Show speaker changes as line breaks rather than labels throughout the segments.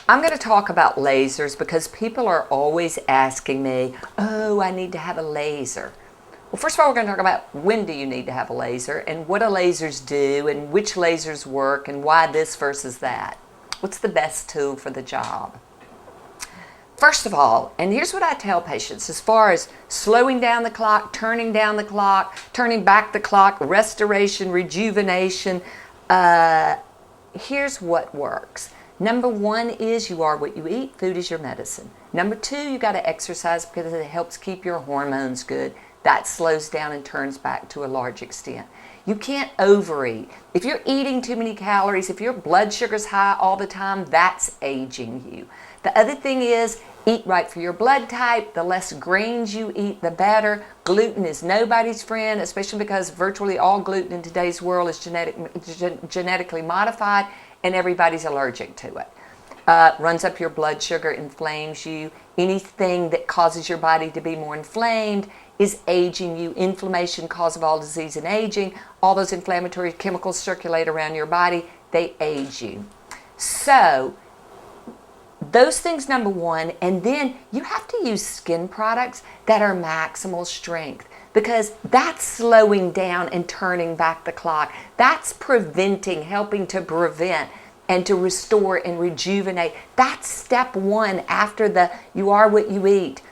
I'm going to talk about lasers because people are always asking me, oh, I need to have a laser. Well, first of all, we're going to talk about when do you need to have a laser and what do lasers do and which lasers work and why this versus that. What's the best tool for the job? First of all, and here's what I tell patients as far as slowing down the clock, turning down the clock, turning back the clock, restoration, rejuvenation, here's what works. Number one is you are what you eat. Food is your medicine. Number two, you got to exercise because it helps keep your hormones good. That slows down and turns back to a large extent. You can't overeat. If you're eating too many calories, if your blood sugar's high all the time, that's aging you. The other thing is eat right for your blood type. The less grains you eat, the better. Gluten is nobody's friend, especially because virtually all gluten in today's world is genetically modified and everybody's allergic to it. Runs up your blood sugar, inflames you. Anything that causes your body to be more inflamed is aging you. Inflammation, cause of all disease and aging. All those inflammatory chemicals circulate around your body. They age you. So those things, number one, and then you have to use skin products that are maximal strength because that's slowing down and turning back the clock. That's preventing, helping to prevent and to restore and rejuvenate. That's step one after the you are what you eat.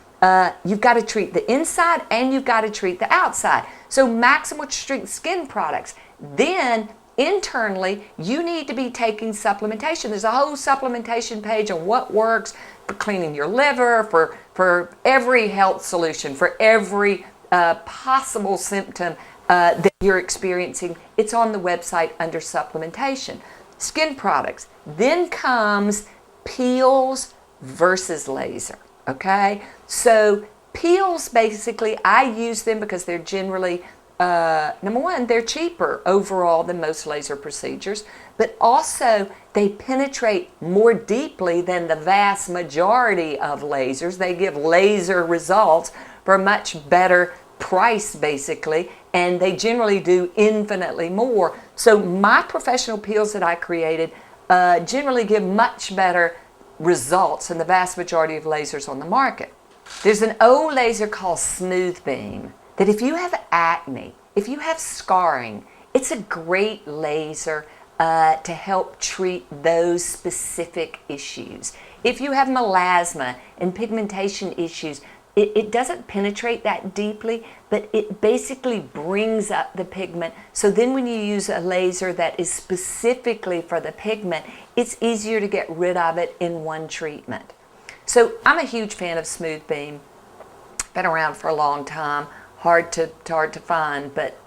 You've got to treat the inside and you've got to treat the outside. So maximal strength skin products. Then internally, you need to be taking supplementation. There's a whole supplementation page on what works for cleaning your liver, for every health solution, for every possible symptom that you're experiencing. It's on the website under supplementation. Skin products. Then comes peels versus laser. Okay? So peels, basically, I use them because they're generally number one, they're cheaper overall than most laser procedures, but also they penetrate more deeply than the vast majority of lasers. They give laser results for a much better price, basically, and they generally do infinitely more. So my professional peels that I created generally give much better results than the vast majority of lasers on the market. There's an old laser called Smooth Beam that if you have acne, if you have scarring, it's a great laser to help treat those specific issues. If you have melasma and pigmentation issues, it doesn't penetrate that deeply, but it basically brings up the pigment. So then when you use a laser that is specifically for the pigment, it's easier to get rid of it in one treatment. So I'm a huge fan of Smooth Beam. Been around for a long time. Hard to find, but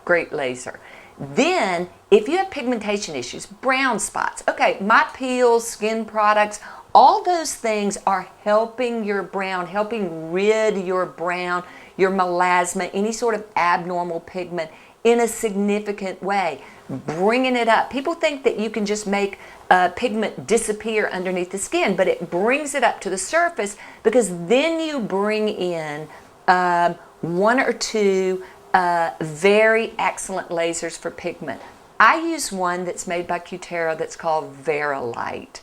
great laser. Then, if you have pigmentation issues, brown spots, okay, my peels, skin products, all those things are helping your brown, helping rid your brown, your melasma, any sort of abnormal pigment in a significant way, bringing it up. People think that you can just make pigment disappear underneath the skin, but it brings it up to the surface because then you bring in one or two very excellent lasers for pigment. I use one that's made by Cutera that's called Verilight.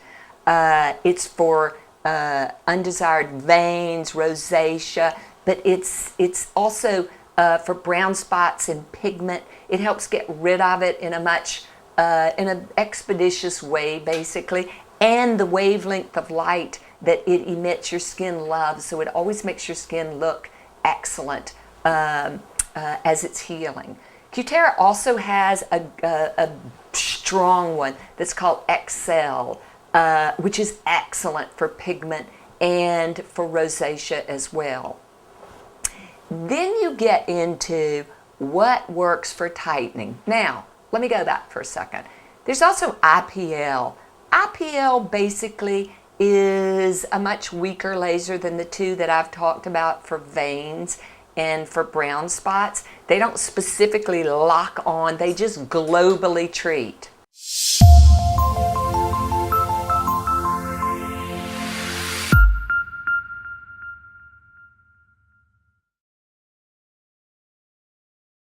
It's for undesired veins, rosacea, but it's also for brown spots and pigment. It helps get rid of it in a much in an expeditious way, basically, and the wavelength of light that it emits your skin loves, so it always makes your skin look excellent as it's healing. Cutera also has a strong one that's called Excel, which is excellent for pigment and for rosacea as well. Then you get into what works for tightening. Now, let me go back for a second. There's also IPL. IPL basically is a much weaker laser than the two that I've talked about for veins and for brown spots. They don't specifically lock on, they just globally treat.